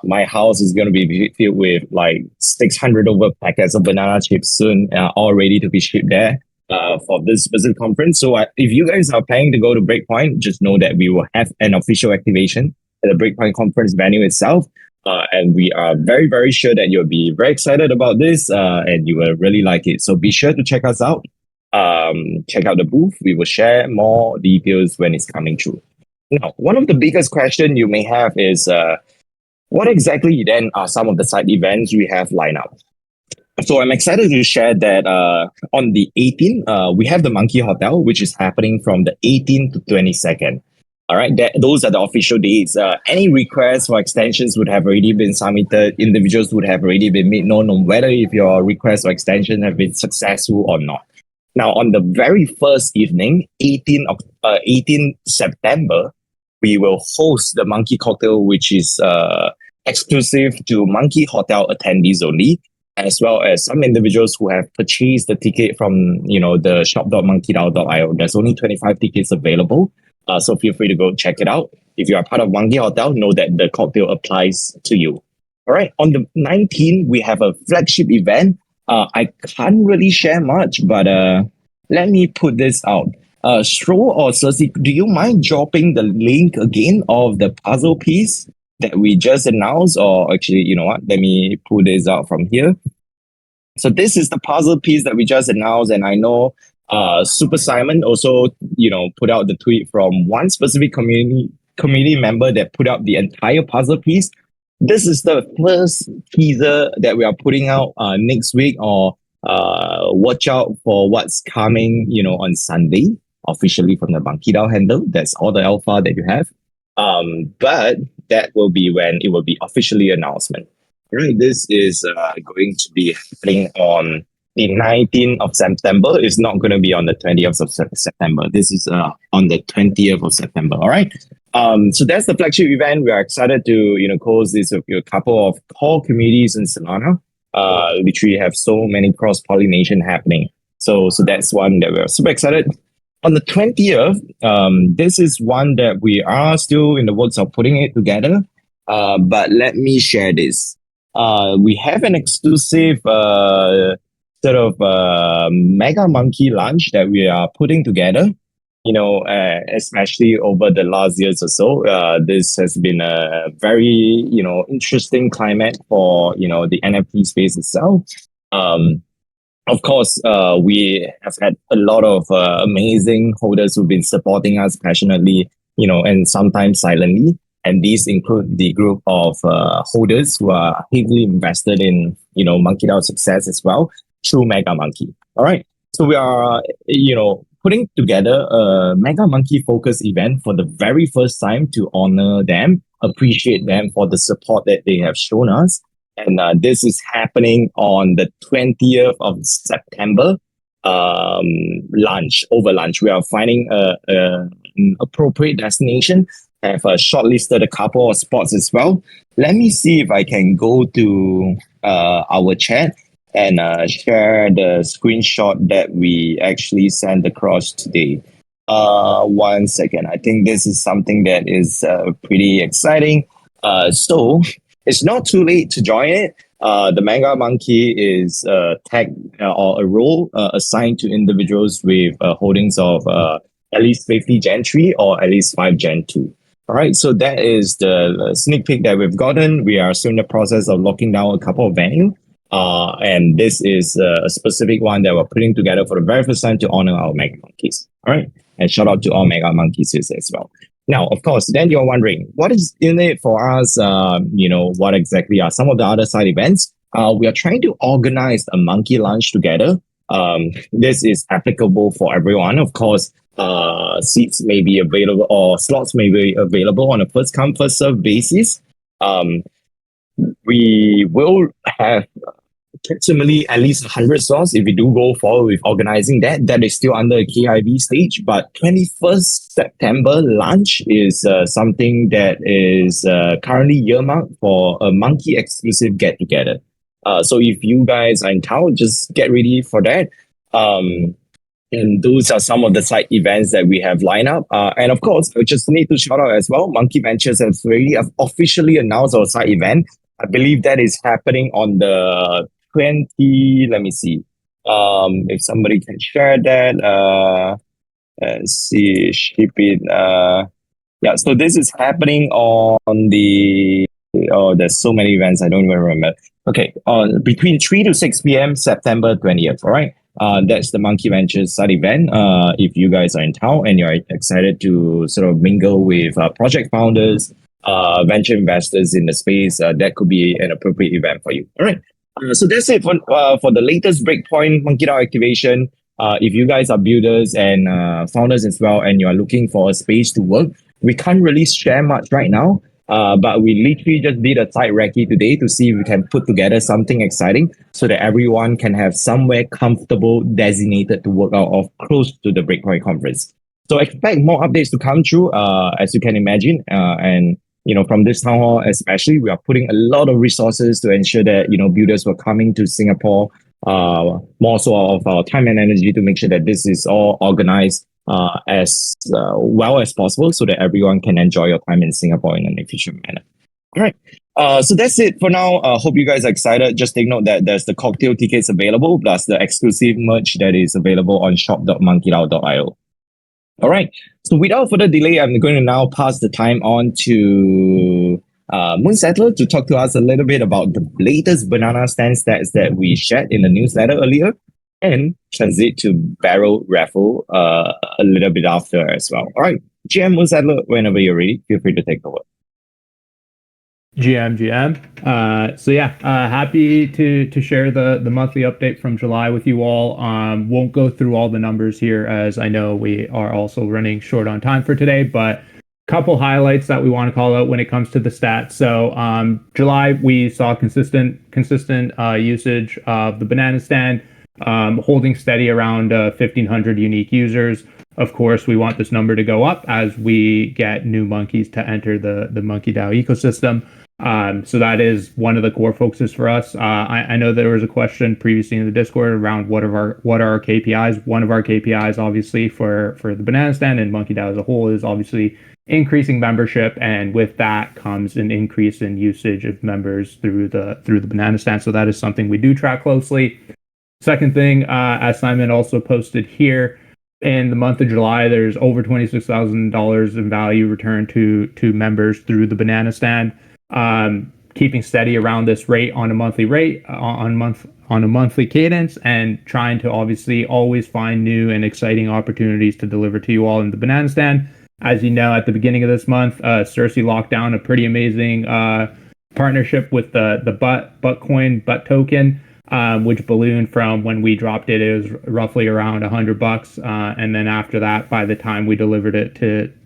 My house is going to be filled with like 600 over packets of banana chips soon, all ready to be shipped there for this specific conference. So if you guys are planning to go to Breakpoint, just know that we will have an official activation at the Breakpoint conference venue itself. And we are very, very sure that you'll be very excited about this and you will really like it. So be sure to check us out. Check out the booth. We will share more details when it's coming through. Now, one of the biggest questions you may have is what exactly then are some of the side events we have lined up? So I'm excited to share that on the 18th, we have the Monkey Hotel, which is happening from the 18th to 22nd. All right, those are the official dates. Any requests for extensions would have already been submitted. Individuals would have already been made known on whether if your request or extension have been successful or not. Now, on the very first evening, 18 September, we will host the Monkey Cocktail, which is exclusive to Monkey Hotel attendees only, as well as some individuals who have purchased the ticket from the shop.monkeydao.io. There's only 25 tickets available, so feel free to go check it out. If you are part of Monkey Hotel, know that the cocktail applies to you. All right, on the 19th, we have a flagship event. I can't really share much, but let me put this out. Stro or Cersei, do you mind dropping the link again of the puzzle piece that we just announced? Or actually, you know what? Let me pull this out from here. So this is the puzzle piece that we just announced, and I know Super Simon also, put out the tweet from one specific community member that put out the entire puzzle piece. This is the first teaser that we are putting out next week, or watch out for what's coming, on Sunday, officially from the MonkeDAO handle. That's all the alpha that you have. But that will be when it will be officially announcement. Right, this is going to be happening on the 19th of September. It's not going to be on the 20th of September. This is on the 20th of September. All right. So that's the flagship event. We are excited to close this with a couple of core communities in Solana. Literally have so many cross pollination happening. So that's one that we're super excited. On the 20th, this is one that we are still in the works of putting it together. But let me share this. We have an exclusive sort of mega monkey lunch that we are putting together. Especially over the last years or so, this has been a very, interesting climate for, the NFT space itself. Of course, we have had a lot of amazing holders who've been supporting us passionately, and sometimes silently. And these include the group of holders who are heavily invested in, MonkeDAO success as well through Mega Monkey. All right. So we are, putting together a Mega Monkey focus event for the very first time to honor them, appreciate them for the support that they have shown us. And this is happening on the 20th of September. Over lunch. We are finding an appropriate destination. Have shortlisted a couple of spots as well. Let me see if I can go to our chat and share the screenshot that we actually sent across today. 1 second. I think this is something that is pretty exciting. So it's not too late to join it. The Mega Monkey is tagged or a role assigned to individuals with holdings of at least 50 Gen 3 or at least 5 Gen 2. All right, so that is the sneak peek that we've gotten. We are still in the process of locking down a couple of venues. And this is a specific one that we're putting together for the very first time to honor our Mega Monkeys. All right, and shout out to all Mega Monkeys as well. Now, of course, then you're wondering, what is in it for us? What exactly are some of the other side events? We are trying to organize a monkey lunch together. This is applicable for everyone. Of course, seats may be available or slots may be available on a first come, first serve basis. We will have approximately at least 100 slots if we do go forward with organizing that. That is still under a KIV stage, but 21st September lunch is something that is currently earmarked for a monkey exclusive get together. So if you guys are in town, just get ready for that. And those are some of the side events that we have lined up. And of course, I just need to shout out as well, Monkey Ventures has already officially announced our side event. I believe that is happening on the 20, let me see. If somebody can share that, let's see, ship it. Yeah, so this is happening on the, there's so many events, I don't even remember. Okay, between 3 to 6 p.m. September 20th, all right? That's the Monkey Ventures side event. If you guys are in town and you're excited to sort of mingle with project founders, venture investors in the space, that could be an appropriate event for you. All right. So that's it for the latest Breakpoint MonkeDAO activation. If you guys are builders and founders as well, and you are looking for a space to work, we can't really share much right now. But we literally just did a tight recce today to see if we can put together something exciting so that everyone can have somewhere comfortable designated to work out of close to the Breakpoint conference. So expect more updates to come through, as you can imagine. And from this town hall, especially, we are putting a lot of resources to ensure that builders were coming to Singapore. More so of our time and energy to make sure that this is all organized as well as possible, so that everyone can enjoy your time in Singapore in an efficient manner. All right. So that's it for now. Hope you guys are excited. Just take note that there's the cocktail tickets available, plus the exclusive merch that is available on shop.monkeydao.io. All right. So without further delay, I'm going to now pass the time on to Moonsettler to talk to us a little bit about the latest banana stand stats that we shared in the newsletter earlier, and transit to Barrel Raffle a little bit after as well. All right. GM Moonsettler, whenever you're ready, feel free to take over. GM. Happy to share the monthly update from July with you all. Won't go through all the numbers here, as I know we are also running short on time for today, but a couple highlights that we want to call out when it comes to the stats. So July, we saw consistent usage of the banana stand, holding steady around 1,500 unique users. Of course, we want this number to go up as we get new monkeys to enter the MonkeDAO ecosystem. So that is one of the core focuses for us. I know there was a question previously in the Discord around what are our KPIs. One of our KPIs, obviously, for the banana stand and MonkeDAO as a whole, is obviously increasing membership, and with that comes an increase in usage of members through the banana stand. So that is something we do track closely. Second thing, as Simon also posted here, in the month of July, there's over $26,000 in value returned to members through the banana stand. Keeping steady around this rate on a monthly cadence, and trying to obviously always find new and exciting opportunities to deliver to you all in the banana stand. As you know, at the beginning of this month, Cersei locked down a pretty amazing partnership with the butt token, which ballooned from when we dropped it. It was roughly around $100, and then after that, by the time we delivered it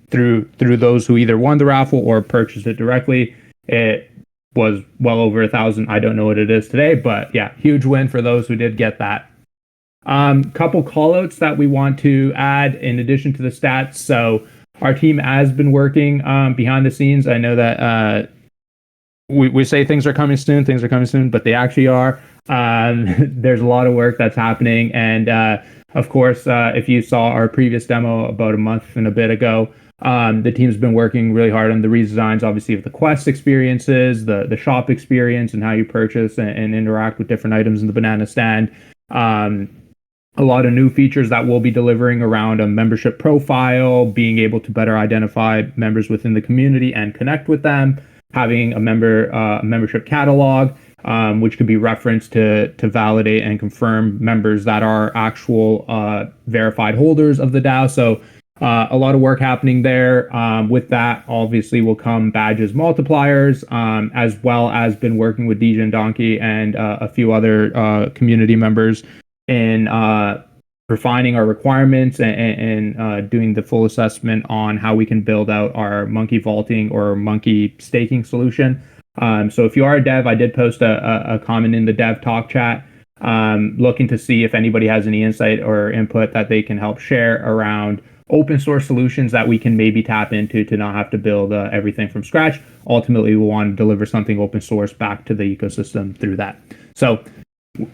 through those who either won the raffle or purchased it directly, it was well over 1,000. I don't know what it is today, but yeah, huge win for those who did get that. Couple callouts that we want to add in addition to the stats. So our team has been working behind the scenes. I know that we say things are coming soon, but they actually are. There's a lot of work that's happening, and of course, if you saw our previous demo about a month and a bit ago, the team's been working really hard on the redesigns, obviously, of the quest experiences, the shop experience, and how you purchase and interact with different items in the banana stand. A lot of new features that we'll be delivering around a membership profile, being able to better identify members within the community and connect with them, having a membership catalog, which could be referenced to validate and confirm members that are actual verified holders of the DAO. So a lot of work happening there. With that, obviously, will come badges multipliers, as well as been working with DJ and Donkey and a few other community members in refining our requirements and doing the full assessment on how we can build out our monkey vaulting or monkey staking solution. So if you are a dev, I did post a comment in the dev talk chat, looking to see if anybody has any insight or input that they can help share around open source solutions that we can maybe tap into to not have to build everything from scratch. Ultimately, we want to deliver something open source back to the ecosystem through that. So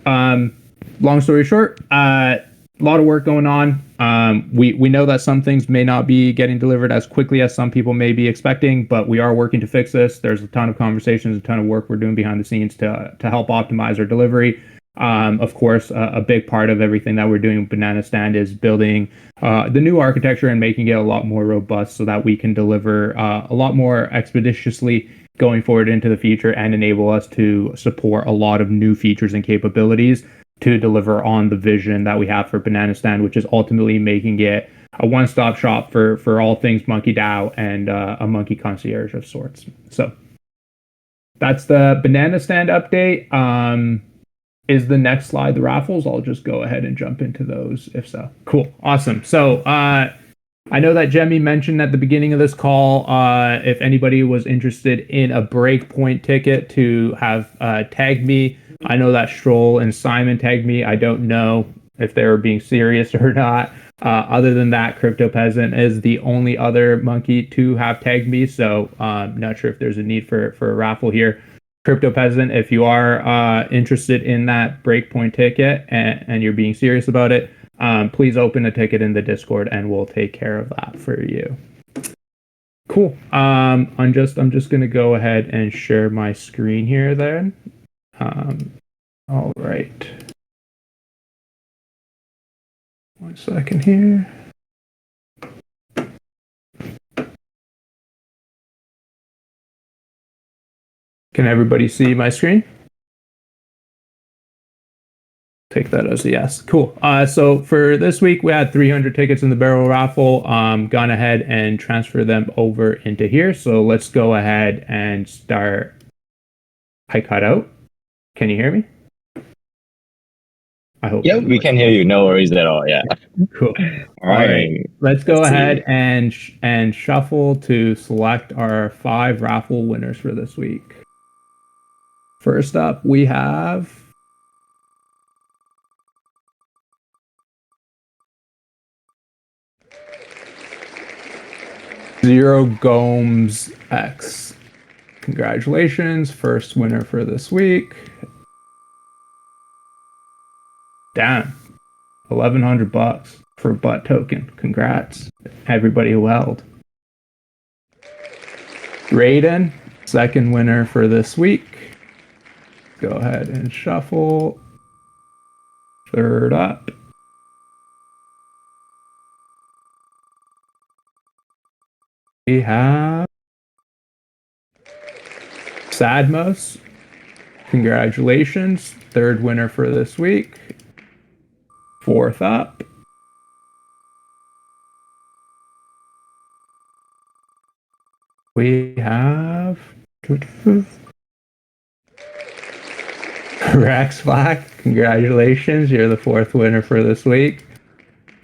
long story short, a lot of work going on. We know that some things may not be getting delivered as quickly as some people may be expecting, but we are working to fix this. There's a ton of conversations, a ton of work we're doing behind the scenes to help optimize our delivery. Of course, a big part of everything that we're doing with Banana Stand is building the new architecture and making it a lot more robust so that we can deliver a lot more expeditiously going forward into the future and enable us to support a lot of new features and capabilities to deliver on the vision that we have for Banana Stand, which is ultimately making it a one-stop shop for all things MonkeDAO and a monkey concierge of sorts. So that's the Banana Stand update. Is the next slide the raffles? I'll just go ahead and jump into those if so. Cool. Awesome. So I know that Jemmy mentioned at the beginning of this call, if anybody was interested in a breakpoint ticket to have tagged me. I know that Stroll and Simon tagged me. I don't know if they were being serious or not. Other than that, Crypto Peasant is the only other monkey to have tagged me, so not sure if there's a need for a raffle here. Crypto Peasant, if you are interested in that breakpoint ticket and you're being serious about it, please open a ticket in the Discord and we'll take care of that for you. Cool. I'm just gonna go ahead and share my screen here then. All right. 1 second here. Can everybody see my screen? Take that as a yes. Cool. So for this week, we had 300 tickets in the barrel raffle. Gone ahead and transfer them over into here. So let's go ahead and start. I cut out. Can you hear me? I hope. Yeah, we can hear you. No worries at all. Yeah. Cool. All right. Let's go Let's ahead and shuffle to select our 5 raffle winners for this week. First up, we have Zero Gomes X. Congratulations, first winner for this week. Damn, $1,100 for a butt token. Congrats, everybody who held. Raiden, second winner for this week. Go ahead and shuffle. Third up. We have Sadmos. Congratulations, third winner for this week. Fourth up. We have Rex Black. Congratulations, you're the fourth winner for this week.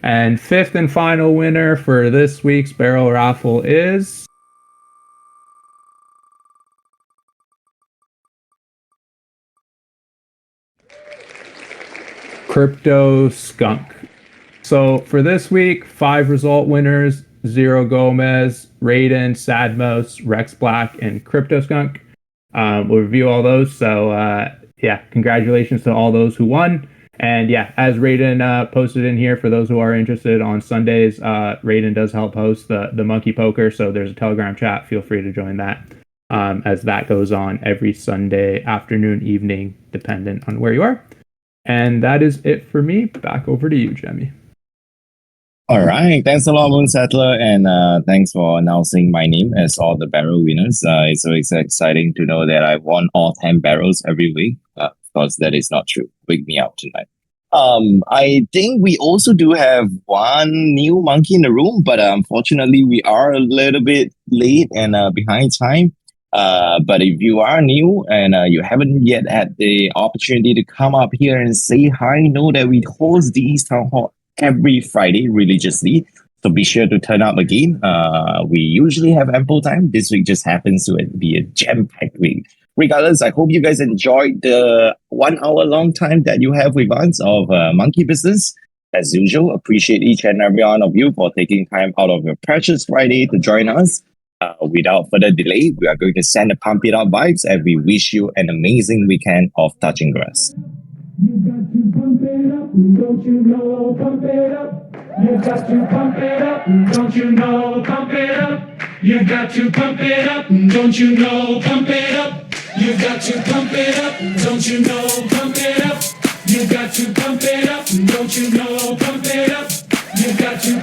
And fifth and final winner for this week's barrel raffle is Crypto Skunk. So for this week, 5 result winners: Zero Gomez, Raiden, Sadmos, Rex Black, and Crypto Skunk. We'll review all those. So yeah, congratulations to all those who won. And yeah, as Raiden posted in here, for those who are interested, on Sundays, Raiden does help host the Monkey Poker. So there's a Telegram chat. Feel free to join that, as that goes on every Sunday afternoon, evening, dependent on where you are. And that is it for me. Back over to you, Jemmy. All right. Thanks a lot, Moon Settler. And thanks for announcing my name as all the barrel winners. It's always exciting to know that I've won all 10 barrels every week. Of course, that is not true. Wake me up tonight. I think we also do have one new monkey in the room, but unfortunately, we are a little bit late and behind time. But if you are new and you haven't yet had the opportunity to come up here and say hi, know that we host these town hall every Friday religiously. So be sure to turn up again. We usually have ample time. This week just happens to be a jam-packed week. Regardless, I hope you guys enjoyed the 1 hour long time that you have with us of Monkey Business. As usual, appreciate each and every one of you for taking time out of your precious Friday to join us. Without further delay, we are going to send the pump it up vibes and we wish you an amazing weekend of touching grass. You got to pump it up, don't you know? Pump it up. You got to pump it up, don't you know? Pump it up. You got to pump it up, don't you know? Pump it up. You got to pump it up, don't you know? Pump it up. You got to pump it up, don't you know? Pump it up. You got to